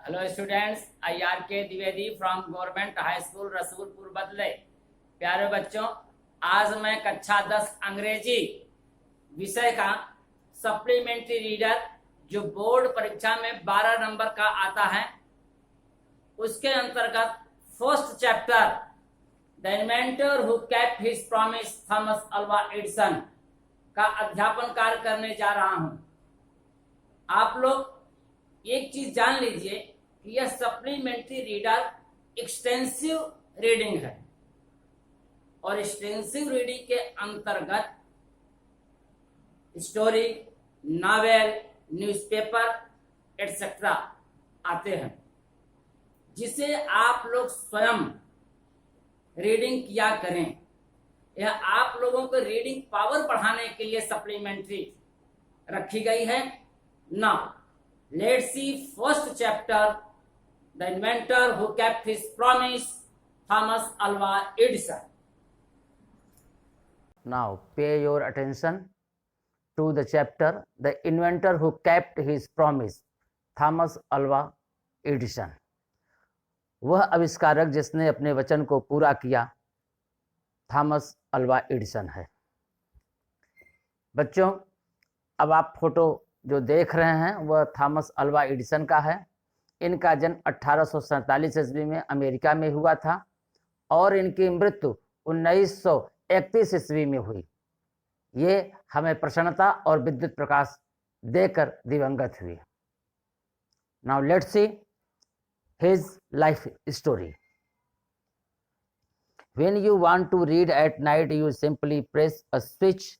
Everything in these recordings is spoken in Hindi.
हेलो स्टूडेंट्स, आई आर के Dwivedi from government high school Rasulpur बदले। प्यारे बच्चों, आज मैं कक्षा 10 अंग्रेजी विषय का सप्लीमेंट्री रीडर जो बोर्ड परीक्षा में 12 नंबर का आता है उसके अंतर्गत first chapter the inventor who kept his promise Thomas Alva Edison का अध्यापन कार्य करने जा रहा हूं। आप लोग एक चीज जान लीजिए कि यह सप्लीमेंट्री रीडर एक्सटेंसिव रीडिंग है और एक्सटेंसिव रीडिंग के अंतर्गत स्टोरी, नॉवेल, न्यूज़पेपर एटसेट्रा आते हैं, जिसे आप लोग स्वयं रीडिंग किया करें। यह आप लोगों को रीडिंग पावर बढ़ाने के लिए सप्लीमेंट्री रखी गई है। Now let's see first chapter, the inventor who kept his promise, Thomas Alva Edison. Now pay your attention to the chapter, the inventor who kept his promise, Thomas Alva Edison. वह आविष्कारक जिसने अपने वचन को पूरा किया, थॉमस अल्वा एडिसन है। बच्चों, अब आप फोटो जो देख रहे हैं वह थॉमस अल्वा एडिसन का है। इनका जन्म 1847 ईस्वी में अमेरिका में हुआ था और इनकी मृत्यु 1931 ईस्वी में हुई। ये हमें प्रसन्नता और विद्युत प्रकाश देकर दिवंगत हुए। Now let's see his life story. When you want to read at night, you simply press a switch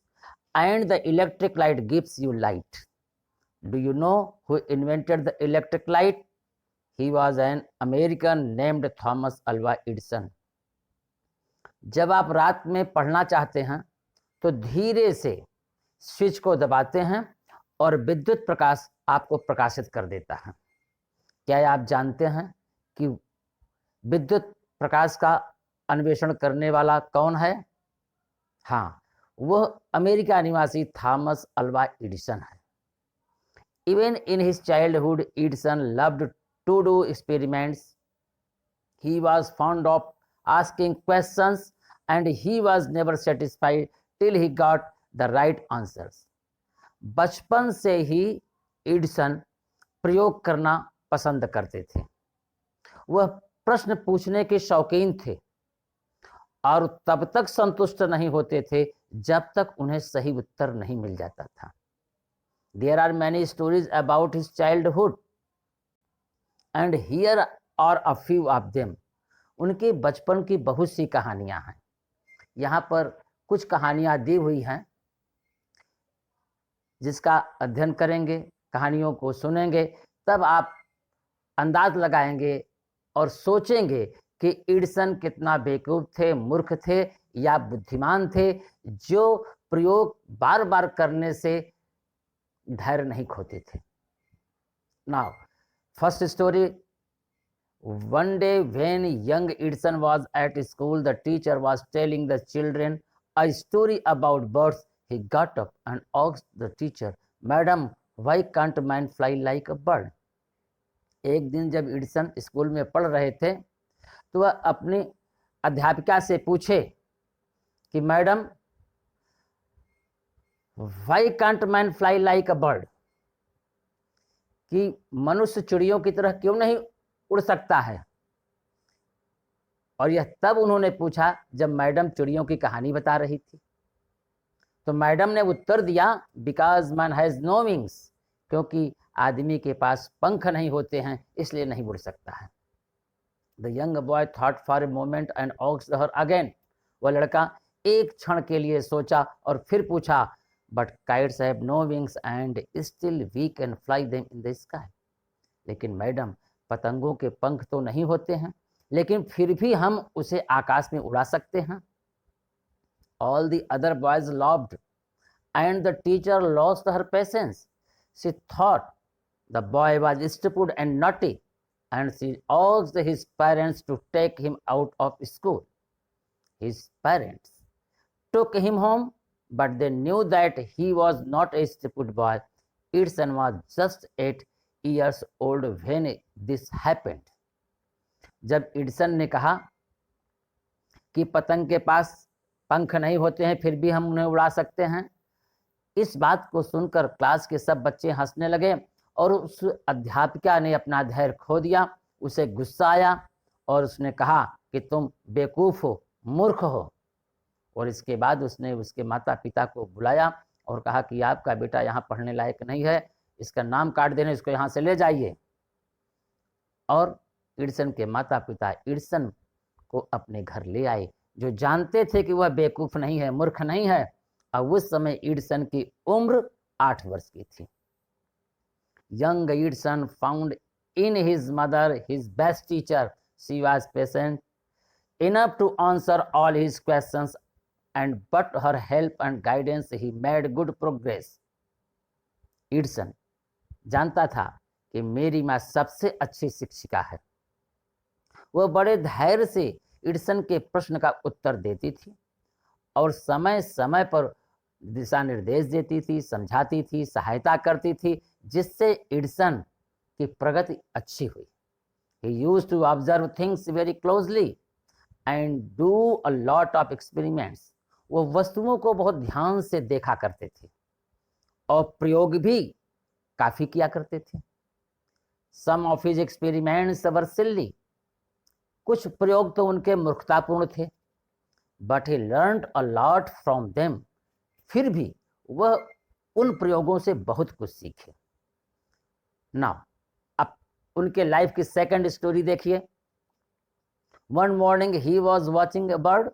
and the electric light gives you light. Do you know who invented the electric light? He was an American named Thomas Alva Edison. जब आप रात में पढ़ना चाहते हैं तो धीरे से स्विच को दबाते हैं और विद्युत प्रकाश आपको प्रकाशित कर देता है। क्या आप जानते हैं कि विद्युत प्रकाश का अन्वेषण करने वाला कौन है? हाँ, वह अमेरिका निवासी थॉमस अल्वा एडिसन है। Even in his childhood, Edison loved to do experiments. He was fond of asking questions and he was never satisfied till he got the right answers. बचपन से ही एडिसन प्रयोग करना पसंद करते थे। वह प्रश्न पूछने के शौकीन थे और तब तक संतुष्ट नहीं होते थे जब तक उन्हें सही उत्तर नहीं मिल जाता था। There are many stories about his childhood and here are a few of them. उनके बचपन की बहुत सी कहानियां हैं। यहाँ पर कुछ कहानियां दी हुई हैं जिसका अध्ययन करेंगे, कहानियों को सुनेंगे, तब आप अंदाज लगाएंगे और सोचेंगे कि एडिसन कितना बेवकूफ थे, मूर्ख थे या बुद्धिमान थे जो प्रयोग बार बार करने से धैर्य नहीं खोते थे। Now first story. One day when young Edison was at school, the teacher was telling the children a story about birds. He got up and asked the teacher, madam why can't man fly like a bird? एक दिन जब एडिसन स्कूल में पढ़ रहे थे तो वह अपनी अध्यापिका से पूछे कि madam Why can't man fly like a bird? कि मनुष्य चिड़ियों की तरह क्यों नहीं उड़ सकता है? और यह तब उन्होंने पूछा जब मैडम चिड़ियों की कहानी बता रही थी। तो मैडम ने उत्तर दिया, because man has no wings, क्योंकि आदमी के पास पंख नहीं होते हैं इसलिए नहीं उड़ सकता है। The young boy thought for a moment and asked her again. वह लड़का एक क्षण के लिए सोचा और फिर पूछा, But kites have no wings and still we can fly them in the sky. लेकिन मैडम, पतंगों के पंख तो नहीं होते हैं लेकिन फिर भी हम उसे आकाश में उड़ा सकते हैं। All the other boys laughed and the teacher lost her patience. She thought the boy was stupid and naughty and she asked his parents to take him out of school. His parents took him home, but they knew that he was not a stupid boy. Edison was just 8 years old when this happened. जब एडिसन ने कहा कि पतंग के पास पंख नहीं होते हैं फिर भी हम उन्हें उड़ा सकते हैं, इस बात को सुनकर क्लास के सब बच्चे हंसने लगे और उस अध्यापिका ने अपना धैर्य खो दिया। उसे गुस्सा आया और उसने कहा कि तुम बेवकूफ हो, मूर्ख हो। और इसके बाद उसने उसके माता पिता को बुलाया और कहा कि आपका बेटा यहाँ पढ़ने लायक नहीं है, इसका नाम काट देना, इसको यहाँ से ले जाइए। और एडिसन के माता पिता एडिसन को अपने घर ले आए, जो जानते थे कि वह बेवकूफ नहीं है, मूर्ख नहीं है। और उस समय एडिसन की उम्र 8 वर्ष की थी। Young Edison found in his mother his best teacher. She was patient enough to answer all his questions, and but her help and guidance he made good progress. Edison जानता था कि मेरी माँ सबसे अच्छी शिक्षिका है। वह बड़े धैर्य से एडिसन के प्रश्न का उत्तर देती थी और समय समय पर दिशा निर्देश देती थी, समझाती थी, सहायता करती थी, जिससे एडिसन की प्रगति अच्छी हुई। He used to observe things very closely and do a lot of experiments. वो वस्तुओं को बहुत ध्यान से देखा करते थे और प्रयोग भी काफी किया करते थे। Some of his experiments were silly. कुछ प्रयोग तो उनके मूर्खतापूर्ण थे, but he learned a lot from them. फिर भी वह उन प्रयोगों से बहुत कुछ सीखे। Now, अब उनके लाइफ की सेकंड स्टोरी देखिए। One morning he was watching a bird.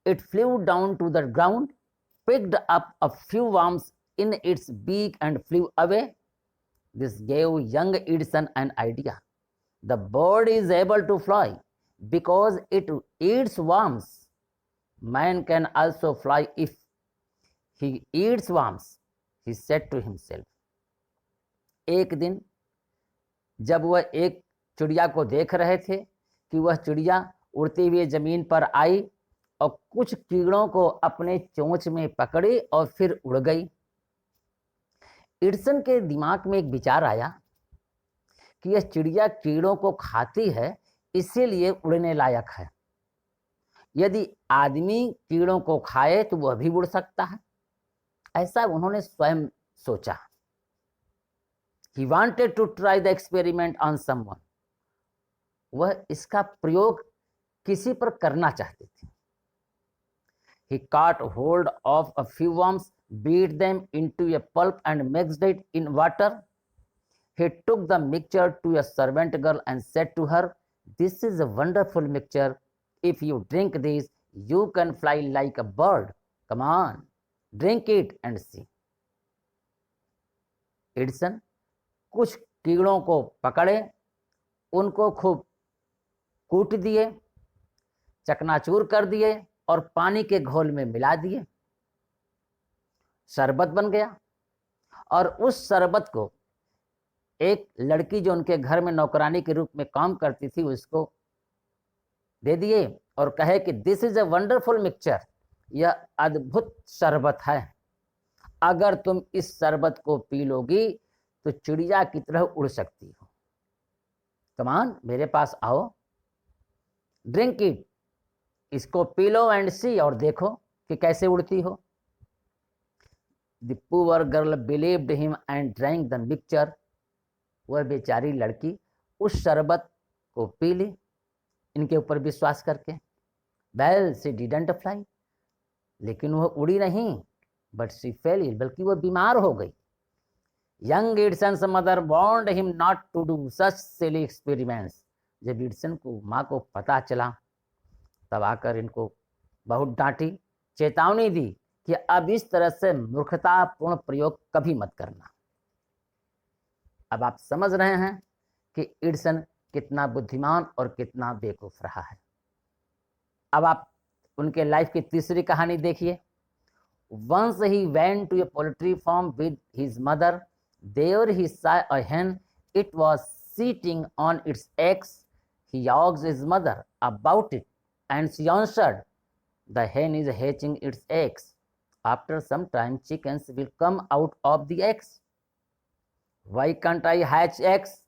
It flew down to the ground, picked up a few worms in its beak and flew away. This gave young Edison an idea. The bird is able to fly because it eats worms. Man can also fly if he eats worms, he said to himself. एक दिन जब वह एक चिड़िया को देख रहे थे कि वह चिड़िया उड़ती हुई जमीन पर आई और कुछ कीड़ों को अपने चोंच में पकड़ी और फिर उड़ गई। एडिसन के दिमाग में एक विचार आया कि यह चिड़िया कीड़ों को खाती है, इसीलिए उड़ने लायक है। यदि आदमी कीड़ों को खाए तो वह भी उड़ सकता है। ऐसा उन्होंने स्वयं सोचा। He wanted to try the experiment on someone. वह इसका प्रयोग किसी पर करना चाहते थे। He caught hold of a few worms, beat them into a pulp and mixed it in water. He took the mixture to a servant girl and said to her, "This is a wonderful mixture. If you drink this, you can fly like a bird. Come on, drink it and see." Edison कुछ कीड़ों को पकड़े, उनको खूब कूट दिए, चकनाचूर कर दिए और पानी के घोल में मिला दिए। शरबत बन गया और उस शरबत को एक लड़की जो उनके घर में नौकरानी के रूप में काम करती थी उसको दे दिए और कहे कि this is a wonderful mixture, यह अद्भुत शरबत है। अगर तुम इस शरबत को पी लोगी तो चिड़िया की तरह उड़ सकती हो। कम ऑन, मेरे पास आओ, ड्रिंक इट, इसको पी लो एंड सी, और देखो कि कैसे उड़ती हो। The poor girl believed him and drank the mixture. वह बेचारी लड़की उस शरबत को पी ली इनके ऊपर विश्वास करके। वेल शी डिडंट फ्लाई, लेकिन वह उड़ी नहीं, बट शी फेल, बल्कि वह बीमार हो गई। Young Edison's mother warned him not to do such silly experiments. जब एडिसन को माँ को पता चला तब आकर इनको बहुत डांटी, चेतावनी दी कि अब इस तरह से मूर्खतापूर्ण प्रयोग कभी मत करना। अब आप समझ रहे हैं कि एडिसन कितना बुद्धिमान और कितना बेवकूफ रहा है। अब आप उनके लाइफ की तीसरी कहानी देखिए। Once he went to a poultry farm with his mother. There he saw a hen. It was sitting on its eggs. He asked his mother about it, and she answered, "The hen is hatching its eggs. After some time, chickens will come out of the eggs." Why can't I hatch eggs?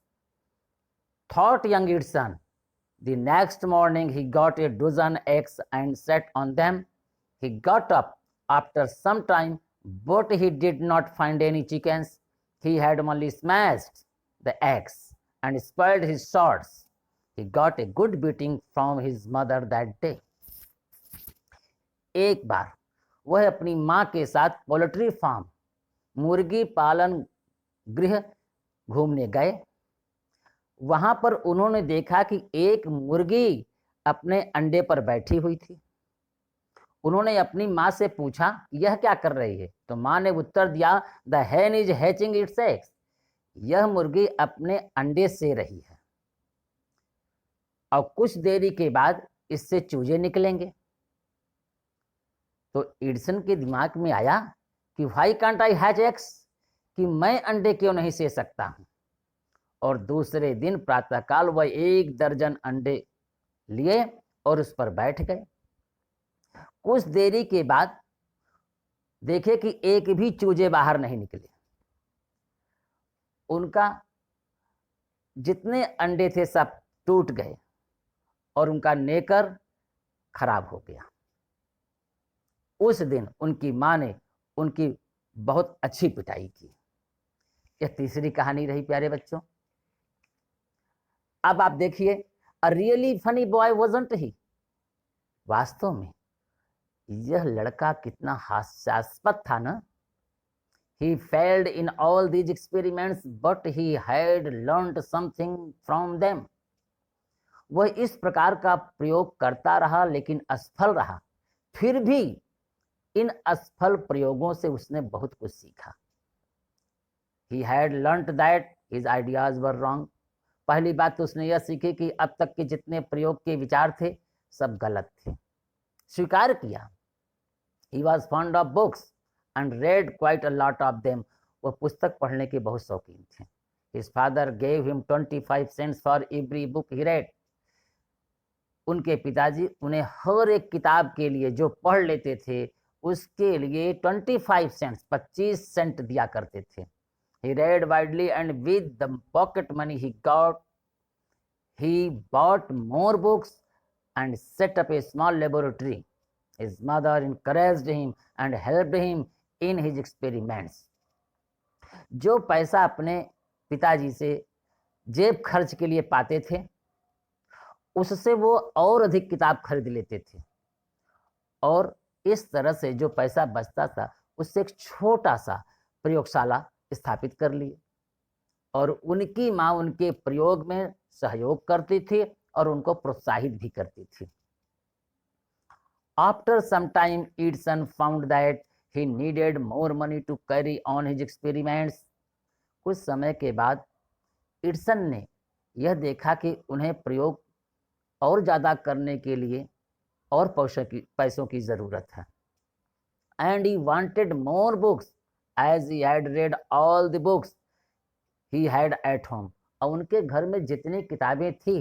Thought young Edison. The next morning he got a dozen eggs and sat on them. He got up after some time, but he did not find any chickens. He had only smashed the eggs and spoiled his shorts. He got a good beating from his mother that day. एक बार वह अपनी माँ के साथ पोल्ट्री फार्म, मुर्गी पालन गृह घूमने गए। वहां पर उन्होंने देखा कि एक मुर्गी अपने अंडे पर बैठी हुई थी। उन्होंने अपनी माँ से पूछा, यह क्या कर रही है? तो माँ ने उत्तर दिया, the hen is hatching it's eggs. यह मुर्गी अपने अंडे से रही है और कुछ देरी के बाद इससे चूजे निकलेंगे। तो एडिसन के दिमाग में आया कि why can't I hatch eggs, कि मैं अंडे क्यों नहीं से सकता हूं। और दूसरे दिन प्रातःकाल वह 1 दर्जन अंडे लिए और उस पर बैठ गए। कुछ देरी के बाद देखे कि एक भी चूजे बाहर नहीं निकले। उनका जितने अंडे थे सब टूट गए और उनका नेकर खराब हो गया। उस दिन उनकी माँ ने उनकी बहुत अच्छी पिटाई की। यह तीसरी कहानी रही प्यारे बच्चों। अब आप देखिए, a really funny boy wasn't he. वास्तव में यह लड़का कितना हास्यास्पद था ना। He failed in all these experiments, but he had learned something from them. वह इस प्रकार का प्रयोग करता रहा लेकिन असफल रहा। फिर भी इन असफल प्रयोगों से उसने बहुत कुछ सीखा। He had learnt that his ideas were wrong. पहली बात तो उसने यह सीखी कि अब तक के जितने प्रयोग के विचार थे सब गलत थे। स्वीकार किया। He was fond of books and read quite a lot of them. वह पुस्तक पढ़ने के बहुत शौकीन थे। His father gave him 25 cents for every book he read. उनके पिताजी उन्हें हर एक किताब के लिए जो पढ़ लेते थे उसके लिए 25 सेंट्स 25 सेंट दिया करते थे। He read widely and with the pocket money he got, he bought more books and set up a small laboratory. His mother encouraged him and helped him in his experiments. जो पैसा अपने पिताजी से जेब खर्च के लिए पाते थे उससे वो और अधिक किताब खरीद लेते थे और इस तरह से जो पैसा बचता था उससे एक छोटा सा प्रयोगशाला स्थापित कर लिए और उनकी माँ उनके प्रयोग में सहयोग करती थी और उनको प्रोत्साहित भी करती थी। After some time, Edison found that he needed more money to carry on his experiments. कुछ समय के बाद एडिसन ने यह देखा कि उन्हें प्रयोग और ज़्यादा करने के लिए और पैसों की ज़रूरत है। And he wanted more books as he had read all the books he had at home. और उनके घर में जितनी किताबें थी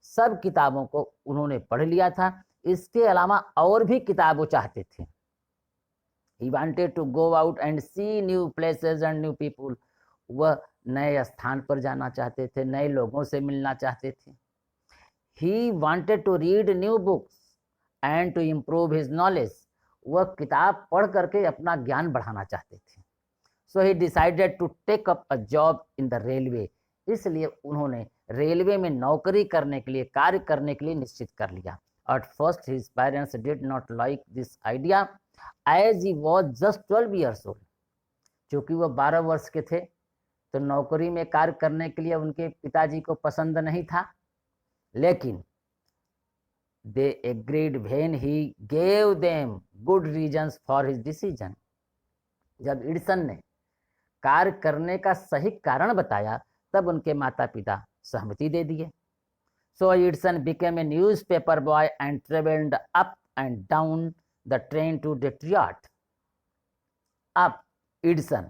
सब किताबों को उन्होंने पढ़ लिया था। इसके अलावा और भी किताब वो चाहते थे। He wanted to go out and see new places and new people. वह नए स्थान पर जाना चाहते थे, नए लोगों से मिलना चाहते थे। He wanted to read new books and to improve his knowledge. वह किताब पढ़ करके अपना ज्ञान बढ़ाना चाहते थे। So he decided to take up a job in the railway. इसलिए उन्होंने रेलवे में नौकरी करने के लिए, कार्य करने के लिए निश्चित कर लिया। At first his parents did not like this idea as he was just 12 years old. क्योंकि वह 12 वर्ष के थे तो नौकरी में कार्य करने के लिए उनके पिताजी को पसंद नहीं था, लेकिन they agreed when he gave them good reasons for his decision. जब एडिसन ने कार्य करने का सही कारण बताया तब उनके माता पिता सहमति दे दिए। So Edison became a newspaper boy and traveled up and down the train to Detroit. अब एडिसन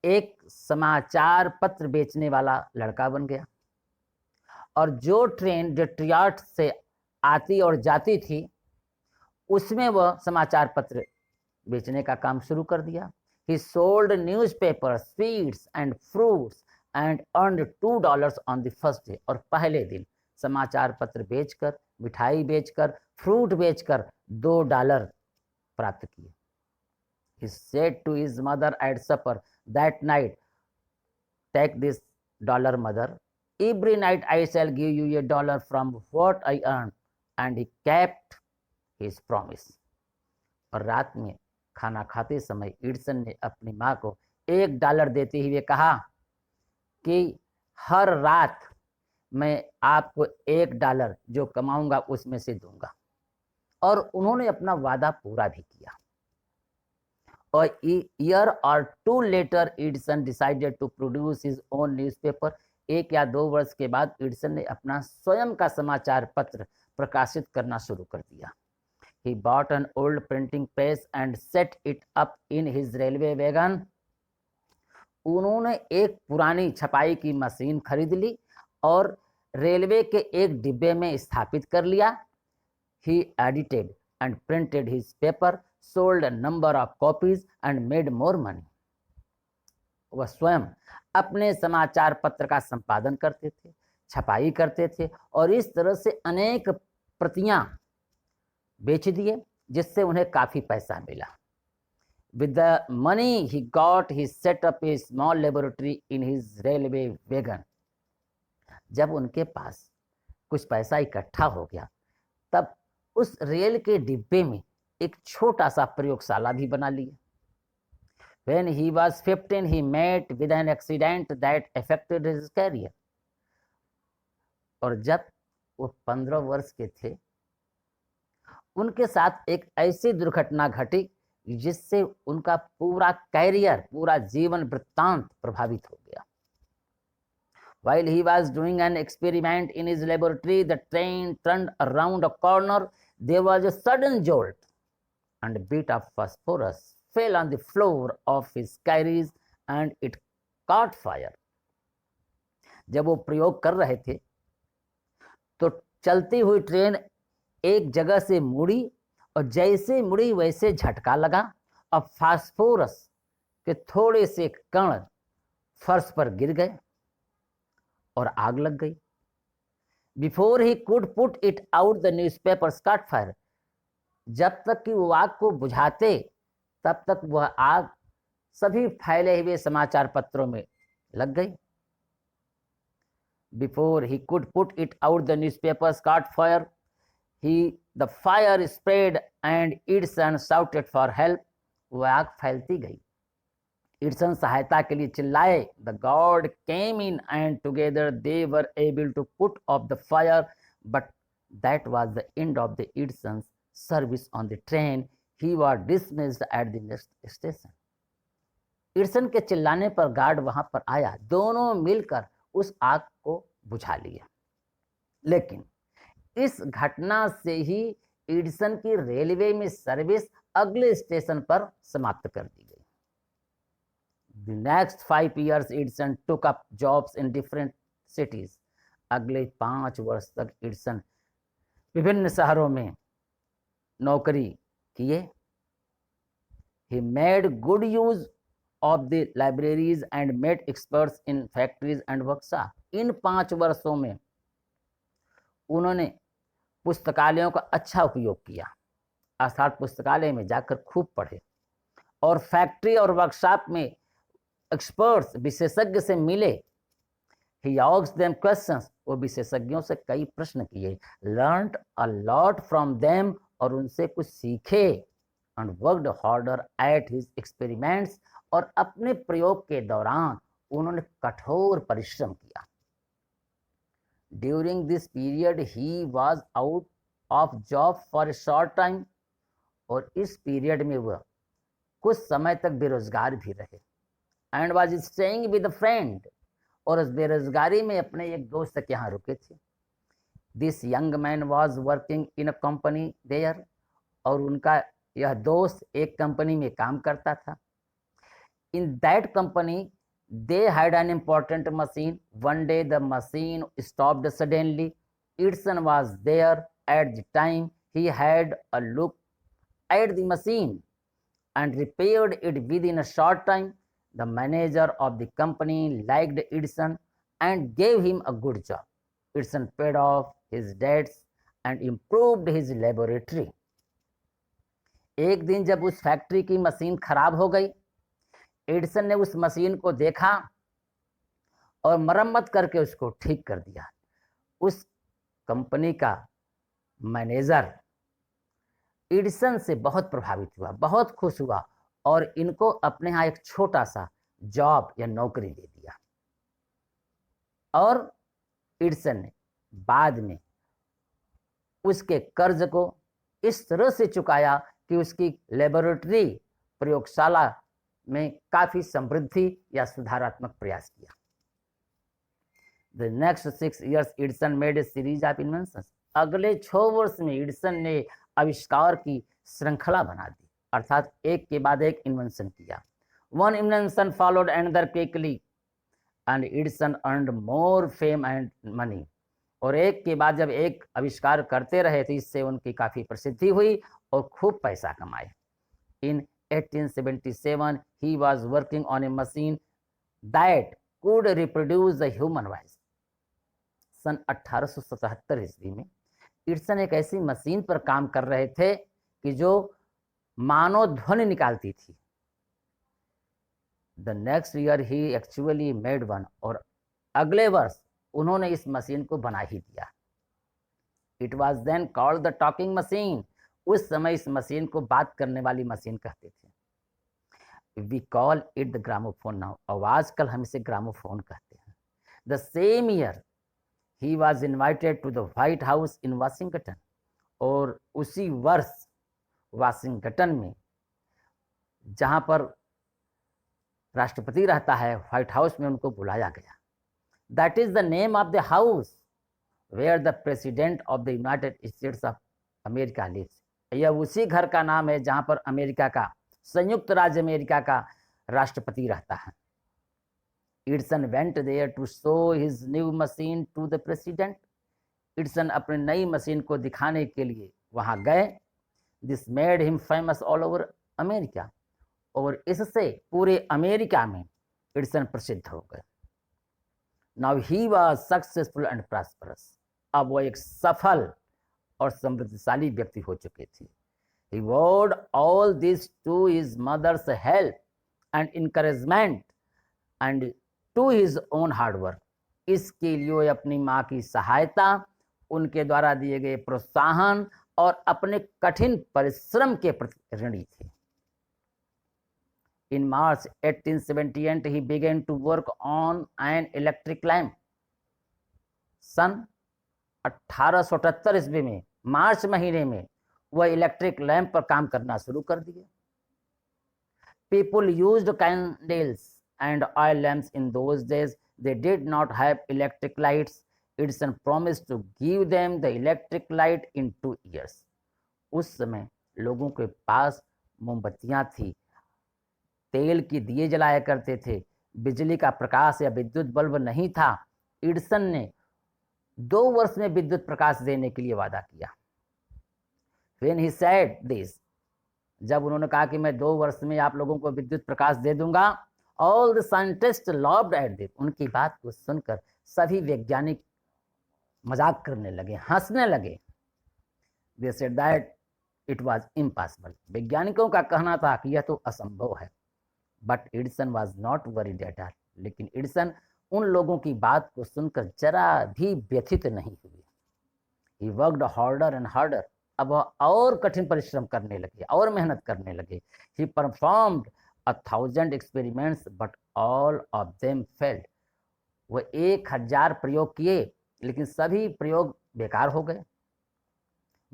एक समाचार पत्र बेचने वाला लड़का बन गया और जो ट्रेन डेट्रियट से आती और जाती थी उसमें वह समाचार पत्र बेचने का काम शुरू कर दिया। He sold newspapers, sweets and fruits and earned $2 on the first day. और पहले दिन समाचार पत्र बेचकर, मिठाई बेचकर, फ्रूट बेचकर $2 प्राप्त किए. He said to his mother at supper that night, "Take this dollar, mother. Every night I shall give you $1 from what I earn." And he kept his promise. और रात में खाना खाते समय एडिसन ने अपनी माँ को $1 देते हुए कहा कि हर रात मैं आपको $1 जो कमाऊंगा उसमें से दूंगा. और उन्होंने अपना वादा पूरा भी किया. A year or two later, Edison decided to produce his own newspaper. 1 या 2 वर्ष के बाद एडिसन ने अपना स्वयं का समाचार पत्र प्रकाशित करना शुरू कर दिया. He bought an old printing press and set it up in his railway wagon. उन्होंने एक पुरानी छपाई की मशीन खरीद ली और रेलवे के एक डिब्बे में स्थापित कर लिया. He edited and printed his paper, sold a number of copies and made more money. वह स्वयं अपने समाचार पत्र का संपादन करते थे, छपाई करते थे और इस तरह से अनेक प्रतियां बेच दिए जिससे उन्हें काफी पैसा मिला. With the money he got, he set up a small laboratory in his railway wagon. जब उनके पास कुछ पैसा इकट्ठा हो गया तब उस रेल के डिब्बे में एक छोटा सा प्रयोगशाला भी बना लिया. When he was 15, he met with an accident that affected his career. और जब वो 15 वर्ष के थे उनके साथ एक ऐसी दुर्घटना घटी जिससे उनका पूरा कैरियर, पूरा जीवन वृत्तांत प्रभावित हो गया. While he was doing an experiment in his laboratory, the train turned around a corner. There was a sudden jolt, and a bit of phosphorus fell on the floor of his carriage, and it caught fire. जब वो प्रयोग कर रहे थे तो चलती हुई ट्रेन एक जगह से मुड़ी और जैसे मुड़ी वैसे झटका लगा और फास्फोरस के थोड़े से कण फर्श पर गिर गए और आग लग गई. Before he could put it out, the newspapers caught fire. जब तक कि वो आग को बुझाते तब तक वह आग सभी फैले हुए समाचार पत्रों में लग गई. Before he could put it out, the newspapers caught fire. The fire spread and Edison shouted for help. वह आग फैलती गई. एडिसन सहायता के लिए चिल्लाए. The God came in and together they were able to put off the fire, but that was the end of the Edison's service on the train. He was dismissed at the next station. Edison के चिल्लाने पर गार्ड वहां पर आया. दोनों मिलकर उस आग को बुझा लिया. लेकिन इस घटना से ही एडिसन की रेलवे में सर्विस अगले स्टेशन पर समाप्त कर दी गई. The next 5 years, Edison took up jobs in different cities. अगले 5 वर्ष तक एडिसन विभिन्न शहरों में नौकरी किए. He made good use of the libraries and made experts in factories and workshops. इन 5 वर्षों में उन्होंने पुस्तकालयों का अच्छा उपयोग किया, अर्थात पुस्तकालय में जाकर खूब पढ़े और फैक्ट्री और वर्कशॉप में एक्सपर्ट्स, विशेषज्ञ से मिले. He asked them questions. वो विशेषज्ञों से कई प्रश्न किए. Learned a lot from them. और उनसे कुछ सीखे. And worked harder at his experiments. और अपने प्रयोग के दौरान उन्होंने कठोर परिश्रम किया. During this period he was out of job for a short time. और इस पीरियड में वह कुछ समय तक बेरोजगार भी रहे. And was staying with a friend. और उस बेरोजगारी में अपने एक दोस्त के यहाँ रुके थे. This young man was working in a company there. और उनका यह दोस्त एक कंपनी में काम करता था. In that company they had an important machine. One day the machine stopped suddenly. Edison was there at the time. He had a look at the machine and repaired it within a short time. The manager of the company liked Edison and gave him a good job. Edison paid off his debts and improved his laboratory. एक दिन जब उस फैक्ट्री की मशीन खराब हो गई, एडिसन ने उस मशीन को देखा और मरम्मत करके उसको ठीक कर दिया। उस कंपनी का मैनेजर एडिसन से बहुत प्रभावित हुआ, बहुत खुश हुआ और इनको अपने यहाँ एक छोटा सा जॉब या नौकरी दे दिया। और एडिसन ने बाद में उसके कर्ज को इस तरह से चुकाया कि उसकी लेबोरेटरी प्रयोगशाला में काफी समृद्धि या सुधारात्मक प्रयास किया। The next 6 years Edison made a series of inventions. अगले 6 वर्ष में एडिसन ने आविष्कार की श्रृंखला बना दी, अर्थात एक के बाद एक इन्वेंशन किया। One invention followed another quickly and Edison earned more fame and money. और एक के बाद जब एक आविष्कार करते रहे तो इससे उनकी काफी प्रसिद्धि हुई और खूब पैसा कमाए। In 1877 he was working on a machine that could reproduce the human voice. सन 1877 ईस्वी में एडिसन एक ऐसी मशीन पर काम कर रहे थे कि जो मानव ध्वनि निकालती थी। The next year he actually made one. और अगले वर्ष उन्होंने इस मशीन को बना ही दिया। It was then called the talking machine. उस समय इस मशीन को बात करने वाली मशीन कहते थे। We call it the gramophone now. और आजकल हम इसे ग्रामोफोन कहते हैं। The same year he was invited to the White House in Washington. और उसी वर्ष वाशिंगटन में, जहां पर राष्ट्रपति रहता है, व्हाइट हाउस में उनको बुलाया गया। That is the name of the house where the president of the United States of America lives. यह उसी घर का नाम है जहां पर अमेरिका का, संयुक्त राज्य अमेरिका का राष्ट्रपति रहता है। Edison went there to show his new machine to the president. Edison अपनी नई मशीन को दिखाने के लिए वहां गए। This made him famous all over America. और इससे पूरे अमेरिका में एडिसन प्रसिद्ध हो गए। Now he was successful and prosperous. अब वो एक सफल और समृद्धशाली व्यक्ति हो चुके थे। He owed all this to his mother's help and encouragement and to his own hard work. इसके लिए अपनी माँ की सहायता, उनके द्वारा दिए गए प्रोत्साहन और अपने कठिन परिश्रम के प्रति ऋणी थे। In March 1878 he began to work on an electric lamp. सन 1878 ईस्वी में मार्च महीने में वह इलेक्ट्रिक लैंप पर काम करना शुरू कर दिया। People used candles and oil lamps in those days. They did not have electric lights. Edison promised to give them the electric light in 2 years. उस समय लोगों के पास मोमबत्तियां थी, तेल की दिए जलाया करते थे, बिजली का प्रकाश या विद्युत बल्ब नहीं था। एडिसन ने 2 वर्ष में विद्युत प्रकाश देने के लिए वादा किया। When he said this, जब उन्होंने कहा कि मैं 2 वर्ष में आप लोगों को विद्युत प्रकाश दे दूंगा, all the scientists laughed at this. उनकी बात को सुनकर सभी वैज्ञानिक मजाक करने लगे, हंसने लगे। They said that it was impossible. वैज्ञानिकों का कहना था कि यह तो असंभव है। But Edison was not worried at all. लेकिन एडिसन उन लोगों की बात को सुनकर जरा भी व्यथित नहीं हुए। He worked harder and harder. अब वह और कठिन परिश्रम करने लगे और मेहनत करने लगे। He performed 1000 experiments, but all of them failed. वह 1000 प्रयोग किए, लेकिन सभी प्रयोग बेकार हो गए।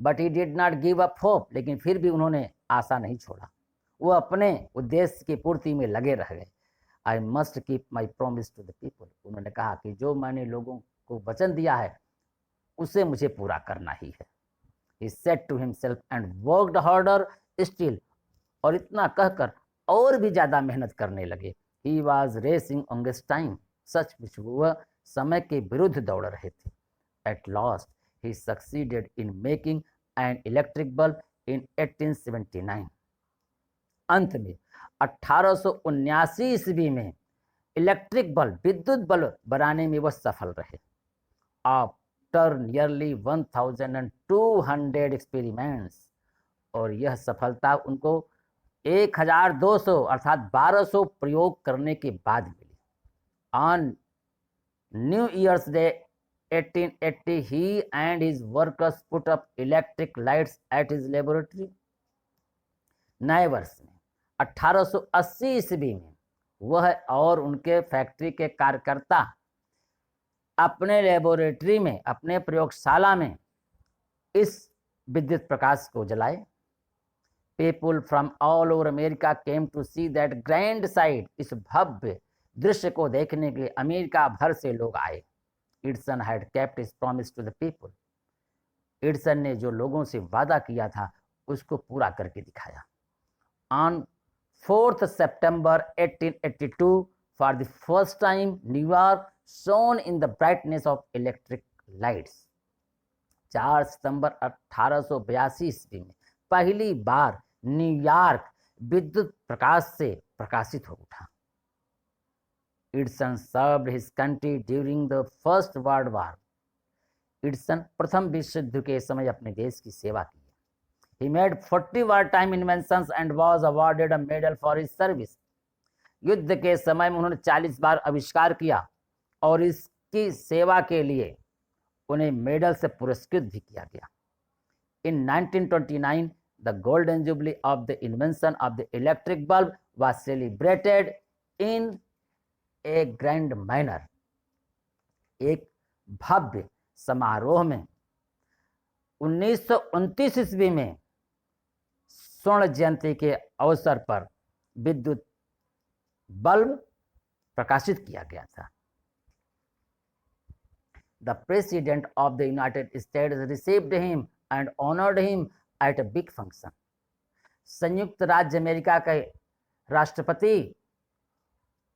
But he did not give up hope. लेकिन फिर भी उन्होंने आशा नहीं छोड़ा, वो अपने उद्देश्य की पूर्ति में लगे रह गए। I must keep my promise to the people. उन्होंने कहा कि जो मैंने लोगों को वचन दिया है उसे मुझे पूरा करना ही है। He said to himself and worked harder still. और इतना कहकर और भी ज्यादा मेहनत करने लगे। He was racing against time. सचमुच वह समय के विरुद्ध दौड़ रहे थे। At last he succeeded in making an electric bulb in 1879. अंत में 1879 ईस्वी में इलेक्ट्रिक बल्ब, विद्युत बल्ब बनाने में वह सफल रहे। आफ्टर नियरली 1200 एक्सपेरिमेंट्स, और यह सफलता उनको 1200 अर्थात 1200 प्रयोग करने के बाद मिली। On new year's day 1880 he and his workers put up electric lights at his laboratory. नए वर्ष में 1880 ईस्वी में वह और उनके फैक्ट्री के कार्यकर्ता अपने लेबोरेटरी में, अपने प्रयोगशाला में इस विद्युत प्रकाश को जलाए। People from all over America came to see that grand sight, इस भव्य दृश्य को देखने के लिए अमेरिका भर से लोग आए। Edison had kept his promise to the people, Edison ने जो लोगों से वादा किया था उसको पूरा करके दिखाया। On 4th September 1882 for the first time New York shone in the brightness of electric lights. 4 सितंबर 1882 ईस्वी में पहली बार न्यूयॉर्क विद्युत प्रकाश से प्रकाशित हो उठा। Edison served his country during the first world war, Edison प्रथम विश्व युद्ध के समय अपने देश की सेवा की। He made 40 wartime inventions and was awarded a medal for his service. युद्ध के समय में उन्होंने 40 बार आविष्कार किया और इसकी सेवा के लिए उन्हें मेडल से पुरस्कृत भी किया गया। In 1929, the golden jubilee of the invention of the electric bulb was celebrated in a grand manner. एक भव्य समारोह में 1929 ईस्वी में स्वर्ण जयंती के अवसर पर विद्युत बल्ब प्रकाशित किया गया था। The President of the United States received him and honored him at a big function. संयुक्त राज्य अमेरिका के राष्ट्रपति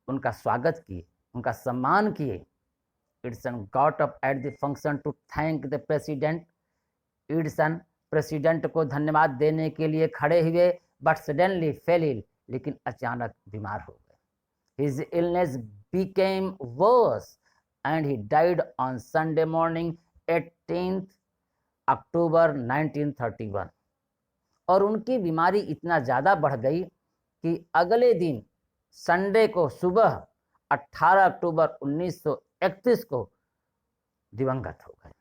उनका स्वागत किए, उनका सम्मान किए। Edison got up at the function to thank the president. Edison president को धन्यवाद देने के लिए खड़े हुए, बट सडनली फेल इल, लेकिन अचानक बीमार हो गए। His illness became worse and he died on Sunday morning 18 October 1931। और उनकी बीमारी इतना ज़्यादा बढ़ गई कि अगले दिन संडे को सुबह 18 अक्टूबर 1931 को दिवंगत हो गए।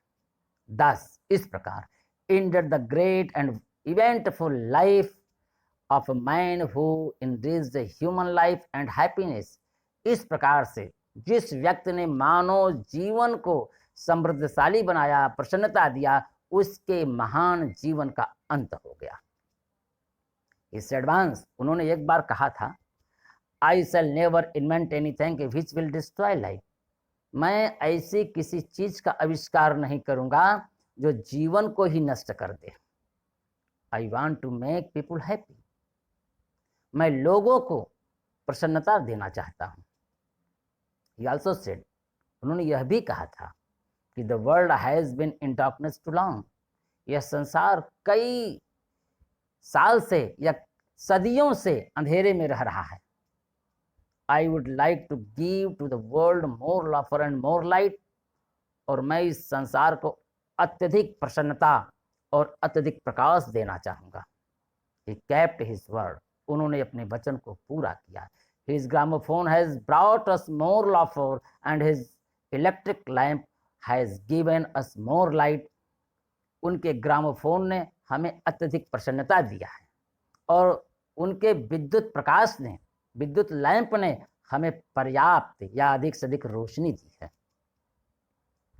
10 इस प्रकार ended the great and eventful life of a man who enriched the human life and happiness. इस प्रकार से जिस व्यक्ति ने मानव जीवन को समृद्धशाली बनाया, प्रसन्नता दिया, उसके महान जीवन का अंत हो गया। इस एडवांस उन्होंने एक बार कहा था, I shall never invent anything which will destroy life. मैं ऐसी किसी चीज का आविष्कार नहीं करूंगा जो जीवन को ही नष्ट कर दे। I want to make people happy, मैं लोगों को प्रसन्नता देना चाहता हूँ। He also said, उन्होंने यह भी कहा था कि the world has been in darkness too long. यह संसार कई साल से या सदियों से अंधेरे में रह रहा है। I would like to give to the world more laughter and more light. और मैं इस संसार को अत्यधिक प्रसन्नता और अत्यधिक प्रकाश देना चाहूँगा। He kept his word. उन्होंने अपने वचन को पूरा किया। His gramophone has brought us more laughter and his electric lamp has given us more light. उनके ग्रामोफोन ने हमें अत्यधिक प्रसन्नता दिया है और उनके विद्युत प्रकाश ने, विद्युत लैंप ने हमें पर्याप्त या अधिक से अधिक रोशनी दी है।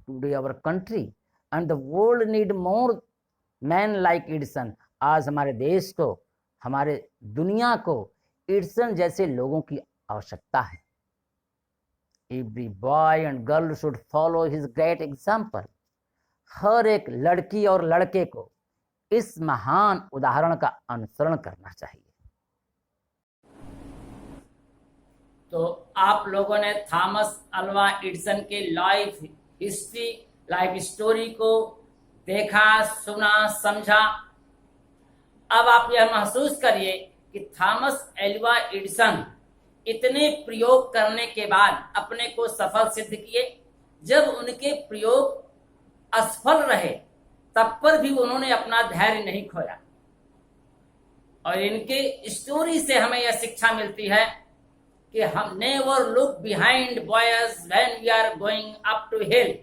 Today our country and the world need more men like Edison. आज हमारे देश को, हमारे दुनिया को एडिसन जैसे लोगों की आवश्यकता है। Every boy and girl should follow his great example. हर एक लड़की और लड़के को इस महान उदाहरण का अनुसरण करना चाहिए। तो आप लोगों ने थॉमस अल्वा एडिसन के लाइफ हिस्ट्री, लाइफ स्टोरी को देखा, सुना, समझा। अब आप यह महसूस करिए कि कि थॉमस एल्वा एडिसन इतने प्रयोग करने के बाद अपने को सफल सिद्ध किए। जब उनके प्रयोग असफल रहे तब पर भी उन्होंने अपना धैर्य नहीं खोया। और इनके स्टोरी से हमें यह शिक्षा मिलती है कि हम never look behind boys when we are going up to hill.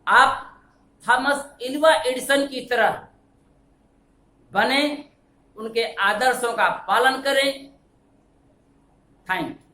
आप थॉमस एल्वा एडिसन की तरह बने, उनके आदर्शों का पालन करें। Thank you.